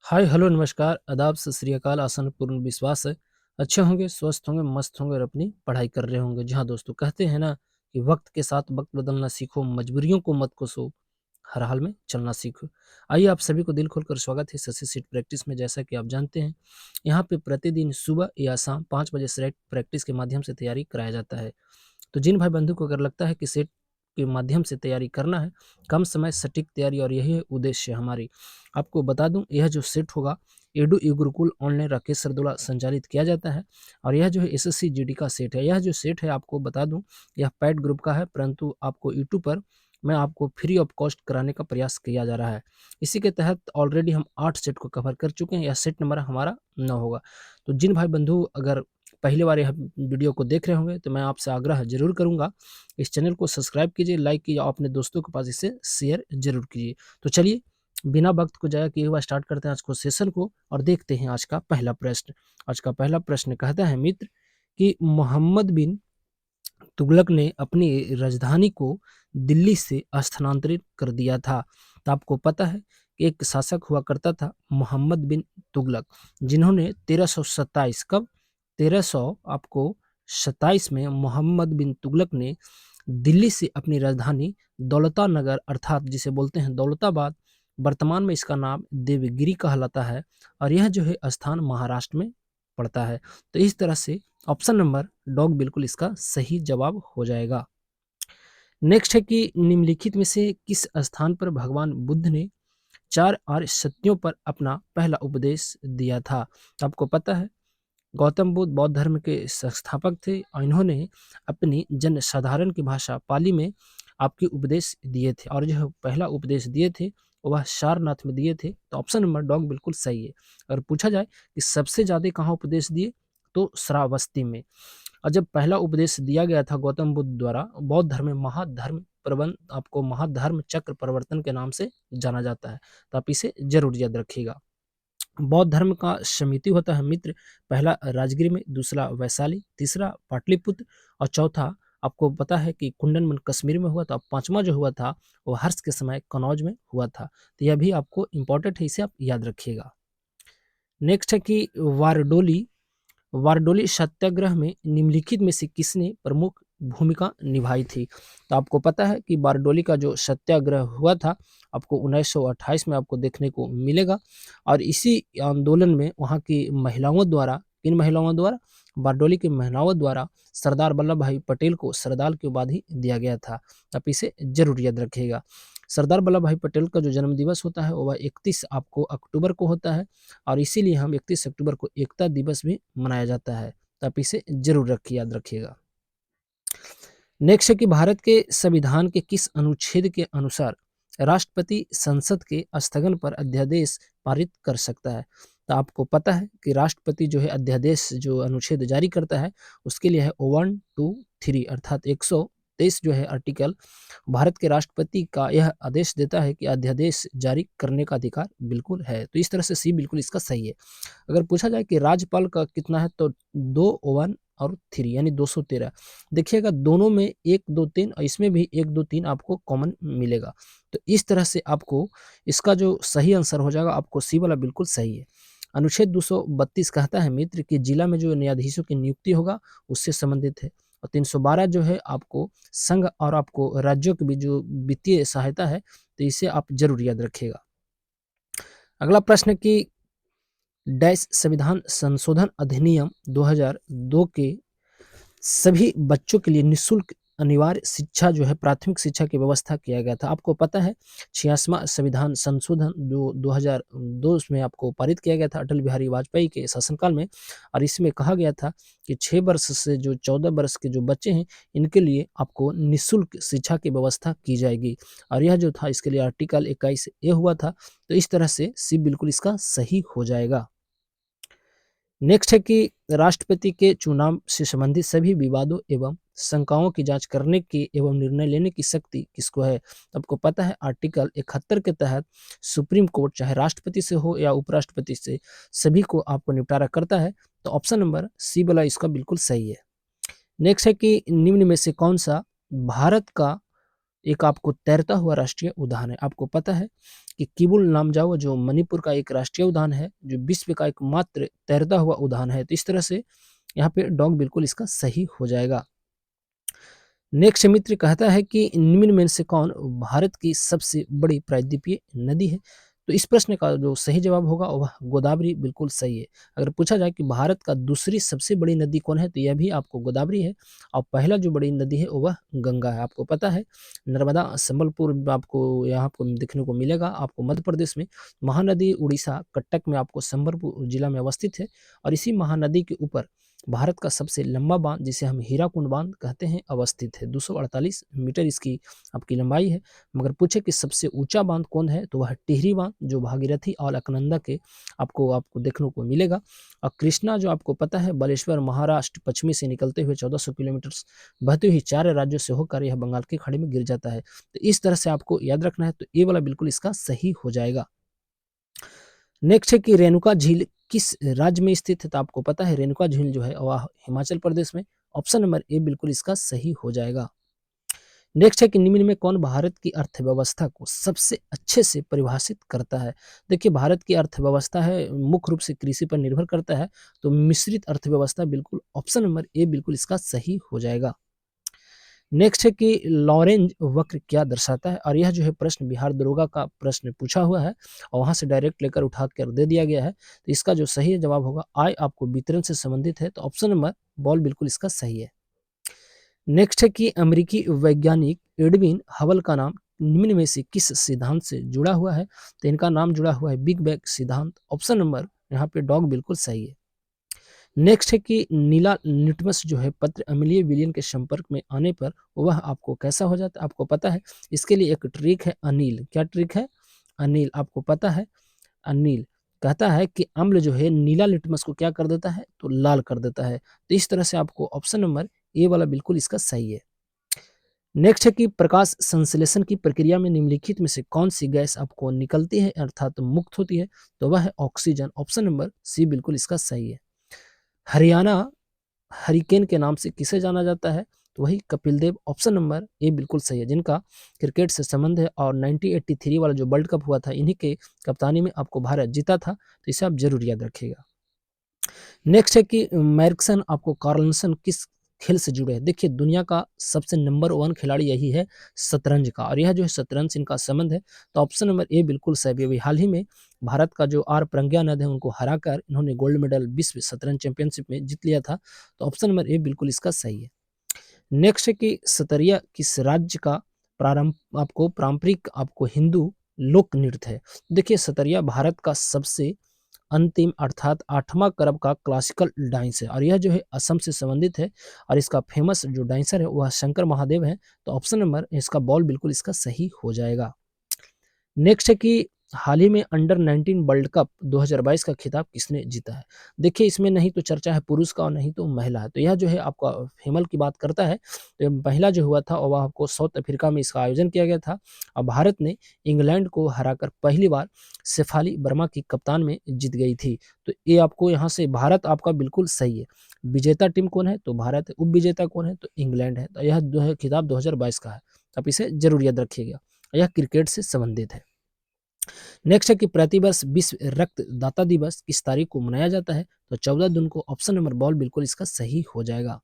Hi hello नमस्कार आदाब सत श्री अकाल आसन पूर्ण विश्वास है अच्छे होंगे स्वस्थ होंगे मस्त होंगे और अपनी पढ़ाई कर रहे होंगे। जहाँ दोस्तों कहते हैं ना कि वक्त के साथ वक्त बदलना सीखो, मजबूरियों को मत कोसो, हर हाल में चलना सीखो। आइए आप सभी को दिल खोलकर स्वागत है ससी सीट प्रैक्टिस में। जैसा कि आप जानते हैं यहाँ पे प्रतिदिन सुबह या शाम 5 बजे सेट प्रैक्टिस के माध्यम से तैयारी कराया जाता है। तो जिन भाई बंधु को अगर लगता है कि सेट के माध्यम से तैयारी करना है, कम समय सटीक तैयारी और यही है उद्देश्य हमारी। आपको बता दूं यह जो सेट होगा एडू ई गुरुकुल ऑनलाइन राकेश सर द्वारा संचालित किया जाता है और यह जो है एसएससी जीडी का सेट है। यह जो सेट है आपको बता दूं यह पैड ग्रुप का है, परंतु आपको यूट्यूब पर मैं आपको फ्री ऑफ कॉस्ट कराने का प्रयास किया जा रहा है। इसी के तहत ऑलरेडी हम 8 सेट को कवर कर चुके हैं। यह सेट नंबर हमारा 9 होगा। तो जिन भाई बंधु अगर पहली बार यह वीडियो को देख रहे होंगे तो मैं आपसे आग्रह जरूर करूंगा, इस चैनल को सब्सक्राइब कीजिए, लाइक कीजिए और अपने दोस्तों के पास इसे शेयर जरूर कीजिए। तो चलिए बिना वक्त को जाया किए हुआ स्टार्ट करते हैं आज को सेशन को और देखते हैं आज का पहला प्रश्न। आज का पहला प्रश्न कहता है मित्र कि मोहम्मद बिन तुगलक ने अपनी राजधानी को दिल्ली से स्थानांतरित कर दिया था। तो आपको पता है कि एक शासक हुआ करता था मोहम्मद बिन तुगलक, जिन्होंने 1327 कब 1300 आपको 27 में मोहम्मद बिन तुगलक ने दिल्ली से अपनी राजधानी दौलतानगर अर्थात जिसे बोलते हैं दौलताबाद, वर्तमान में इसका नाम देवगिरी कहलाता है और यह जो है स्थान महाराष्ट्र में पड़ता है। तो इस तरह से ऑप्शन नंबर डॉग बिल्कुल इसका सही जवाब हो जाएगा। नेक्स्ट है कि निम्नलिखित में से किस स्थान पर भगवान बुद्ध ने 4 आर्य सत्यों पर अपना पहला उपदेश दिया था। तो आपको पता है गौतम बुद्ध बौद्ध धर्म के संस्थापक थे और इन्होंने अपनी जन साधारण की भाषा पाली में आपके उपदेश दिए थे और जो पहला उपदेश दिए थे वह सारनाथ में दिए थे। तो ऑप्शन नंबर डॉग बिल्कुल सही है। अगर पूछा जाए कि सबसे ज्यादा कहाँ उपदेश दिए तो श्रावस्ती में। और जब पहला उपदेश दिया गया था गौतम बुद्ध द्वारा, बौद्ध धर्म में महाधर्म प्रबंध आपको महाधर्म चक्र परिवर्तन के नाम से जाना जाता है। तो आप इसे जरूर याद रखिएगा। बौद्ध धर्म का समिति होता है मित्र, पहला राजगीर में, दूसरा वैशाली, तीसरा पाटलिपुत्र और चौथा आपको पता है कि कुंडनमन कश्मीर में हुआ था। पांचवा जो हुआ था वो हर्ष के समय कनौज में हुआ था। तो यह भी आपको इंपॉर्टेंट है, इसे आप याद रखिएगा। नेक्स्ट है कि वारडोली वारडोली सत्याग्रह में निम्नलिखित में से किसने प्रमुख भूमिका निभाई थी। तो आपको पता है कि बारडोली का जो सत्याग्रह हुआ था आपको 1928 में आपको देखने को मिलेगा और इसी आंदोलन में वहाँ की महिलाओं द्वारा, किन महिलाओं द्वारा, बारडोली की महिलाओं द्वारा सरदार वल्लभ भाई पटेल को सरदार की उपाधि दिया गया था। आप इसे जरूर याद रखिएगा। सरदार वल्लभ भाई पटेल का जो जन्म दिवस होता है वह 31 आपको अक्टूबर को होता है और इसीलिए हम 31 अक्टूबर को एकता दिवस भी मनाया जाता है। तो आप इसे जरूर याद रखिएगा। नेक्स्ट है कि भारत के संविधान के किस अनुच्छेद के अनुसार राष्ट्रपति संसद के स्थगन पर अध्यादेश पारित कर सकता है। तो आपको पता है कि राष्ट्रपति जो है अध्यादेश जो अनुच्छेद जारी करता है उसके लिए है 123 अर्थात 123 जो है आर्टिकल भारत के राष्ट्रपति का यह आदेश देता है कि अध्यादेश जारी करने का अधिकार बिल्कुल है। तो इस तरह से सी बिल्कुल इसका सही है। अगर पूछा जाए कि राज्यपाल का कितना है तो 2 1 और 3 यानी 213। देखिएगा दोनों में 1 2 3 और इसमें भी 1 2 3 आपको कॉमन मिलेगा। तो इस तरह से आपको इसका जो सही आंसर हो जाएगा आपको सी वाला बिल्कुल सही है। अनुच्छेद 232 कहता है मित्र कि जिला में जो न्यायाधीशों की नियुक्ति होगा उससे संबंधित है और 312 जो है आपको संघ और आपको राज्यों के बीच जो वित्तीय सहायता है, तो इसे आप जरूर याद रखिएगा। अगला प्रश्न कि डैश संविधान संशोधन अधिनियम 2002 के सभी बच्चों के लिए निःशुल्क अनिवार्य शिक्षा जो है प्राथमिक शिक्षा की व्यवस्था किया गया था। आपको पता है 86वां संविधान संशोधन जो 2002 में आपको पारित किया गया था अटल बिहारी वाजपेयी के शासनकाल में और इसमें कहा गया था कि 6 वर्ष से जो 14 वर्ष के जो बच्चे हैं इनके लिए आपको निःशुल्क शिक्षा की व्यवस्था की जाएगी और यह जो था इसके लिए आर्टिकल 21 ए हुआ था। तो इस तरह से सी बिल्कुल इसका सही हो जाएगा। नेक्स्ट है कि राष्ट्रपति के चुनाव से संबंधित सभी विवादों एवं शंकाओं की जांच करने की एवं निर्णय लेने की शक्ति किसको है। तो आपको पता है आर्टिकल 71 के तहत सुप्रीम कोर्ट चाहे राष्ट्रपति से हो या उपराष्ट्रपति से सभी को आपको निपटारा करता है। तो ऑप्शन नंबर सी वाला इसका बिल्कुल सही है। नेक्स्ट है कि निम्न में से कौन सा भारत का एक आपको तैरता हुआ राष्ट्रीय उद्यान है। आपको पता है कि किबुल लामजाओ जो मणिपुर का एक राष्ट्रीय उद्यान है, जो विश्व का एकमात्र तैरता हुआ उद्यान है। तो इस तरह से यहाँ पे डॉग बिल्कुल इसका सही हो जाएगा। नेक्स्ट मित्र कहता है कि निम्न में से कौन भारत की सबसे बड़ी प्रायद्वीपीय नदी है? तो इस प्रश्न का जो सही जवाब होगा वह गोदावरी बिल्कुल सही है। अगर पूछा जाए कि भारत का दूसरी सबसे बड़ी नदी कौन है, तो यह भी आपको गोदावरी है। और पहला जो बड़ी नदी है वह गंगा है। आपको पता है नर्मदा संबलपुर आपको यहाँ आपको देखने को मिलेगा, आपको मध्य प्रदेश में। महानदी उड़ीसा कटक में आपको संबलपुर जिला में अवस्थित है। और इसी महानदी के ऊपर भारत का सबसे लंबा बांध, जिसे हम हीराकुंड बांध कहते हैं, अवस्थित है। 248 मीटर इसकी आपकी लंबाई है। मगर पूछे कि सबसे ऊंचा बांध कौन है, तो वह टिहरी बांध जो भागीरथी और अलकनंदा के आपको आपको देखने को मिलेगा। और कृष्णा जो आपको पता है बालेश्वर महाराष्ट्र पश्चिमी से निकलते हुए 1400 किलोमीटर बहती हुई 4 राज्यों से होकर यह बंगाल की खाड़ी में गिर जाता है। तो इस तरह से आपको याद रखना है। तो ये वाला बिल्कुल इसका सही हो जाएगा। नेक्स्ट है कि रेणुका झील किस राज्य में स्थित है? तो आपको पता है रेणुका झील जो है वह हिमाचल प्रदेश में। ऑप्शन नंबर ए बिल्कुल इसका सही हो जाएगा। नेक्स्ट है कि निम्न में कौन भारत की अर्थव्यवस्था को सबसे अच्छे से परिभाषित करता है? देखिए भारत की अर्थव्यवस्था है मुख्य रूप से कृषि पर निर्भर करता है। तो मिश्रित अर्थव्यवस्था बिल्कुल ऑप्शन नंबर ए बिल्कुल इसका सही हो जाएगा। नेक्स्ट है कि लॉरेंज वक्र क्या दर्शाता है? और यह जो है प्रश्न बिहार दरोगा का प्रश्न पूछा हुआ है और वहां से डायरेक्ट लेकर उठा कर दे दिया गया है। तो इसका जो सही जवाब होगा आय आपको वितरण से संबंधित है। तो ऑप्शन नंबर बॉल बिल्कुल इसका सही है। नेक्स्ट है कि अमेरिकी वैज्ञानिक एडविन हबल का नाम निम्न में से किस सिद्धांत से जुड़ा हुआ है? तो इनका नाम जुड़ा हुआ है बिग बैंग सिद्धांत। ऑप्शन नंबर यहाँ पे डॉग बिल्कुल सही है। नेक्स्ट है कि नीला लिटमस जो है पत्र अम्लीय विलयन के संपर्क में आने पर वह आपको कैसा हो जाता है? आपको पता है इसके लिए एक ट्रिक है अनिल। क्या ट्रिक है? अनिल। आपको पता है अनिल कहता है कि अम्ल जो है नीला लिटमस को क्या कर देता है? तो लाल कर देता है। तो इस तरह से आपको ऑप्शन नंबर ए वाला बिल्कुल इसका सही है। नेक्स्ट है कि प्रकाश संश्लेषण की प्रक्रिया में निम्नलिखित में से कौन सी गैस आपको निकलती है अर्थात मुक्त होती है? तो वह है ऑक्सीजन। ऑप्शन नंबर सी बिल्कुल इसका सही है। हरियाणा हरिकेन के नाम से किसे जाना जाता है? तो वही Kapil Dev. Option number A बिल्कुल सही है, जिनका क्रिकेट से संबंध है और 1983 वाला जो वर्ल्ड कप हुआ था इन्हीं के कप्तानी में आपको भारत जीता था। तो इसे आप जरूर याद रखिएगा। नेक्स्ट है कि मैरिक्सन आपको कार्लसन किस खेल से जुड़े हैं? देखिए दुनिया का सबसे नंबर 1 खिलाड़ी यही है शतरंज का, और यह जो है शतरंज से इनका संबंध है। तो ऑप्शन नंबर ए बिल्कुल सही है। अभी हाल ही में भारत का जो आर प्रज्ञानंद है उनको हराकर इन्होंने गोल्ड मेडल विश्व शतरंज चैंपियनशिप में जीत लिया था। तो ऑप्शन नंबर ए बिल्कुल इसका सही है। नेक्स्ट है कि सतरिया किस राज्य का प्रारंभ आपको पारंपरिक आपको हिंदू लोक नृत्य है? देखिए सतरिया भारत का सबसे अंतिम अर्थात 8वां करब का क्लासिकल डांस है और यह जो है असम से संबंधित है। और इसका फेमस जो डांसर है वह शंकर महादेव है। तो ऑप्शन नंबर इसका बॉल बिल्कुल इसका सही हो जाएगा। नेक्स्ट है कि हाल ही में अंडर 19 वर्ल्ड कप 2022 का खिताब किसने जीता है? देखिए इसमें नहीं तो चर्चा है पुरुष का और नहीं तो महिला है। तो यह जो है आपका हेमल की बात करता है। तो ये पहला जो हुआ था और वह आपको साउथ अफ्रीका में इसका आयोजन किया गया था और भारत ने इंग्लैंड को हराकर पहली बार शेफाली वर्मा की कप्तान में जीत गई थी। तो ये आपको यहाँ से भारत आपका बिल्कुल सही है। विजेता टीम कौन है? तो भारत है। उप विजेता कौन है? तो इंग्लैंड है। तो यह जो है खिताब 2022 का है। आप इसे जरूर याद रखिएगा। यह क्रिकेट से संबंधित है। नेक्स्ट है कि प्रतिवर्ष विश्व रक्तदाता दिवस किस तारीख को मनाया जाता है? तो 14 जून को। ऑप्शन नंबर बॉल बिल्कुल इसका सही हो जाएगा।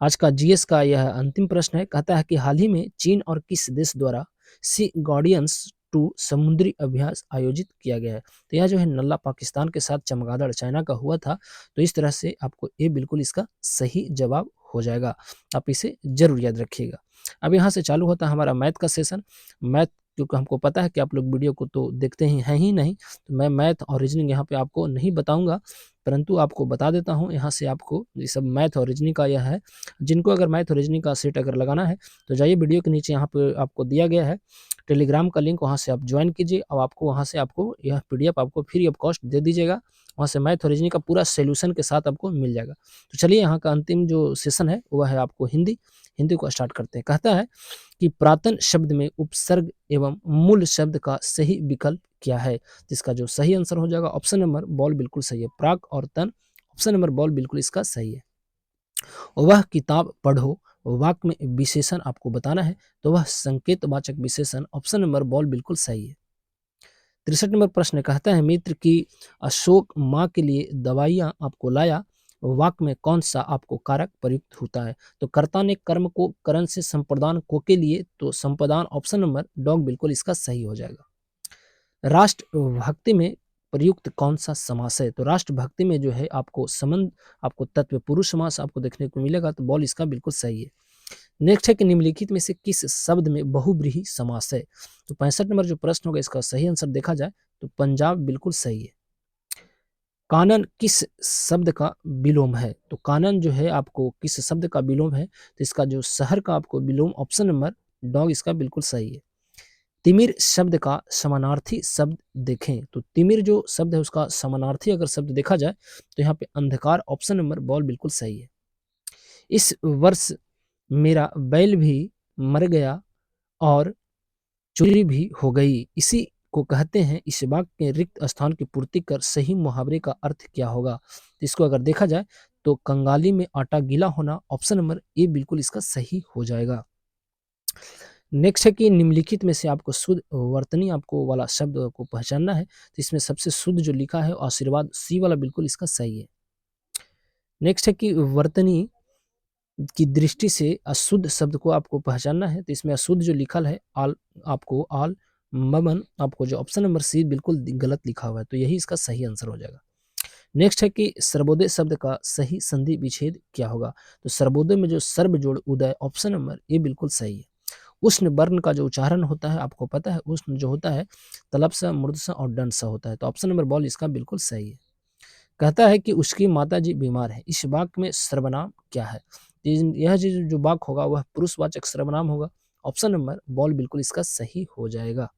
आज का जीएस का यह अंतिम प्रश्न है। कहता है कि हाल ही में चीन और किस देश द्वारा सी गार्डियंस 2 समुद्री अभ्यास आयोजित किया गया है? तो यह जो है नल्ला पाकिस्तान के साथ चमगादड़ चाइना का हुआ था। तो इस तरह से आपको ए बिल्कुल इसका सही जवाब हो जाएगा। आप इसे जरूर याद रखिएगा। अब यहाँ से चालू होता है हमारा मैथ का सेशन। मैथ क्योंकि हमको पता है कि आप लोग वीडियो को तो देखते ही हैं ही नहीं, तो मैं मैथ और रीजनिंग यहाँ पे आपको नहीं बताऊंगा, परंतु आपको बता देता हूँ यहाँ से। आपको ये सब मैथ और रीजनिंग का यह है। जिनको अगर मैथ और रीजनिंग का सेट अगर लगाना है तो जाइए वीडियो के नीचे यहाँ पे आपको दिया गया है टेलीग्राम का लिंक, वहाँ से आप ज्वाइन कीजिए और आपको वहाँ से आपको यह पीडीएफ आपको फ्री ऑफ कॉस्ट दे दीजिएगा। वहाँ से मैथ और रीजनिंग का पूरा सोल्यूशन के साथ आपको मिल जाएगा। तो चलिए यहाँ का अंतिम जो सेशन है वह है आपको हिंदी। हिंदी को स्टार्ट करते हैं। कहता है कि प्रातन शब्द में उपसर्ग एवं मूल शब्द का सही विकल्प क्या है? जिसका जो सही आंसर हो जाएगा ऑप्शन नंबर बॉल बिल्कुल सही है, प्राक और तन। ऑप्शन नंबर बॉल बिल्कुल इसका सही है। वह किताब पढ़ो वाक्य में विशेषण आपको बताना है तो वह संकेतवाचक विशेषण ऑप्शन नंबर बॉल बिल्कुल सही है। 63 नंबर प्रश्न कहता है मित्र की अशोक माँ के लिए दवाइयाँ आपको लाया, वाक्य में कौन सा आपको कारक प्रयुक्त होता है? तो कर्ता ने कर्म को करण से संप्रदान को के लिए, तो संप्रदान ऑप्शन नंबर डॉग बिल्कुल इसका सही हो जाएगा। राष्ट्र भक्ति में प्रयुक्त कौन सा समास है? तो राष्ट्र भक्ति में जो है आपको संबंध, आपको तत्व पुरुष समास आपको देखने को मिलेगा, तो बॉल इसका बिल्कुल सही है। नेक्स्ट है कि निम्नलिखित में से किस शब्द में बहुब्रीहि समास है? तो 65 नंबर जो प्रश्न होगा इसका सही आंसर देखा जाए तो पंजाब बिल्कुल सही है। कानन किस शब्द का विलोम है? तो कानन जो है आपको किस शब्द का विलोम है? तो इसका जो शहर का आपको विलोम ऑप्शन नंबर डॉग इसका बिल्कुल सही है। तिमिर शब्द का समानार्थी शब्द देखें, तो तिमिर जो शब्द है उसका समानार्थी अगर शब्द देखा जाए तो यहाँ पे अंधकार ऑप्शन नंबर बॉल बिल्कुल सही है। इस वर्ष मेरा बैल भी मर गया और चोरी भी हो गई, इसी को कहते हैं इस वाक्य के रिक्त स्थान की पूर्ति कर सही मुहावरे का अर्थ क्या होगा? तो इसको अगर देखा जाए तो कंगाली में आटा गीला होना ऑप्शन नंबर ए बिल्कुल इसका सही हो जाएगा। नेक्स्ट है कि निम्नलिखित में से आपको शुद्ध वर्तनी आपको वाला शब्द को पहचानना है, तो इसमें सबसे शुद्ध जो लिखा है आशीर्वाद सी वाला बिल्कुल इसका सही है। नेक्स्ट है कि वर्तनी की दृष्टि से अशुद्ध शब्द को आपको पहचानना है, तो इसमें अशुद्ध जो लिखल है आल, आपको आल ममन आपको जो ऑप्शन नंबर सी बिल्कुल गलत लिखा हुआ है, तो यही इसका सही आंसर हो जाएगा। नेक्स्ट है कि सर्वोदय शब्द का सही संधि विच्छेद क्या होगा? तो सर्वोदय में जो सर्व जोड़ उदय ऑप्शन नंबर ए बिल्कुल सही है। उष्ण वर्ण का जो उच्चारण होता है आपको पता है, उष्ण जो होता है तलब सा मूर्ध सा और दंड सा होता है, तो ऑप्शन नंबर बॉल इसका बिल्कुल सही है। कहता है कि उसकी माताजी बीमार है, इस वाक्य में सर्वनाम क्या है? यह जो वाक्य होगा वह पुरुषवाचक सर्वनाम होगा, ऑप्शन नंबर बॉल बिल्कुल इसका सही हो जाएगा।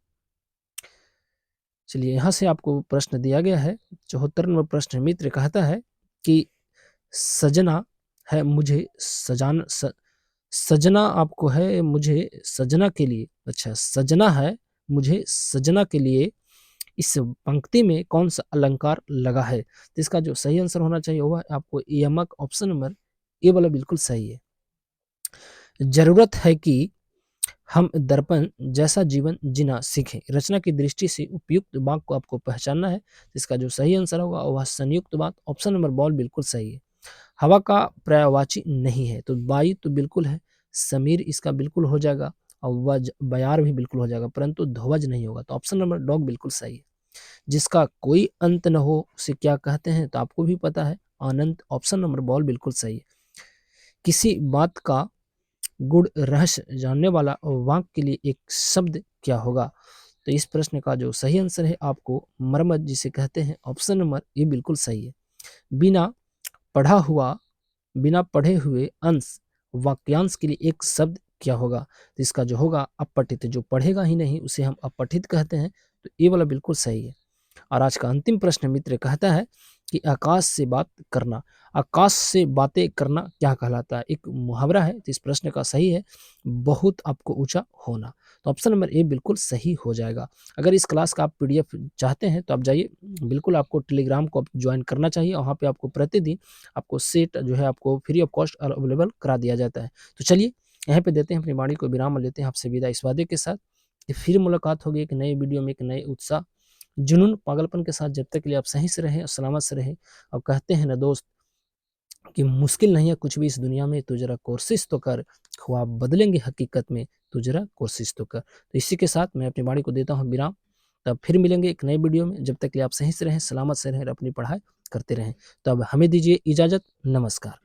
चलिए यहाँ से आपको प्रश्न दिया गया है 74 नंबर प्रश्न। मित्र कहता है कि सजना है मुझे सजना आपको है मुझे सजना के लिए, अच्छा सजना है मुझे सजना के लिए इस पंक्ति में कौन सा अलंकार लगा है? तो इसका जो सही आंसर होना चाहिए वह आपको यमक ऑप्शन नंबर ए वाला बिल्कुल सही है। जरूरत है कि हम दर्पण जैसा जीवन जीना सीखें, रचना की दृष्टि से उपयुक्त वाक्य को आपको पहचानना है, तो इसका जो सही आंसर होगा वह संयुक्त बात ऑप्शन नंबर बॉल बिल्कुल सही है। हवा का पर्यायवाची नहीं है, तो वायु तो बिल्कुल है, समीर इसका बिल्कुल हो जाएगा और वज बयार भी बिल्कुल हो जाएगा, परंतु ध्वज नहीं होगा, तो ऑप्शन नंबर डॉग बिल्कुल सही है। जिसका कोई अंत न हो उसे क्या कहते हैं? तो आपको भी पता है अनंत, ऑप्शन नंबर बॉल बिल्कुल सही है। किसी बात का गुड़ रहस्य जानने वाला वाक्य के लिए एक शब्द क्या होगा? तो इस प्रश्न का जो सही आंसर है आपको मरम्मत जिसे कहते हैं, ऑप्शन नंबर ए बिल्कुल सही है। बिना पढ़ा हुआ, बिना पढ़े हुए अंश वाक्यांश के लिए एक शब्द क्या होगा? तो इसका जो होगा अपठित, जो पढ़ेगा ही नहीं उसे हम अपठित कहते हैं, तो ये वाला बिल्कुल सही है। और आज का अंतिम प्रश्न मित्र कहता है कि आकाश से बात करना, आकाश से बातें करना क्या कहलाता है? एक मुहावरा है, तो इस प्रश्न का सही है बहुत आपको ऊंचा होना, तो ऑप्शन नंबर ए बिल्कुल सही हो जाएगा। अगर इस क्लास का आप पीडीएफ चाहते हैं तो आप जाइए, बिल्कुल आपको टेलीग्राम को ज्वाइन करना चाहिए, वहाँ पे आपको प्रतिदिन आपको सेट जो है आपको फ्री ऑफ कॉस्ट अवेलेबल करा दिया जाता है। तो चलिए यहाँ पे देते हैं अपनी वाणी को विराम और लेते हैं आपसे विदा इस वादे के साथ कि फिर मुलाकात होगी एक नए वीडियो में, एक नए उत्साह जुनून पागलपन के साथ। जब तक के लिए आप सही से रहें और सलामत से रहें। और कहते हैं ना दोस्त कि मुश्किल नहीं है कुछ भी इस दुनिया में, तो जरा कोशिश तो कर, ख्वाब बदलेंगे हकीकत में, तो जरा कोशिश तो कर। तो इसी के साथ मैं अपनी वाणी को देता हूँ विराम, तब फिर मिलेंगे एक नए वीडियो में। जब तक के लिए आप सही से रहें, सलामत से रहें और अपनी पढ़ाई करते रहें। तो अब हमें दीजिए इजाज़त, नमस्कार।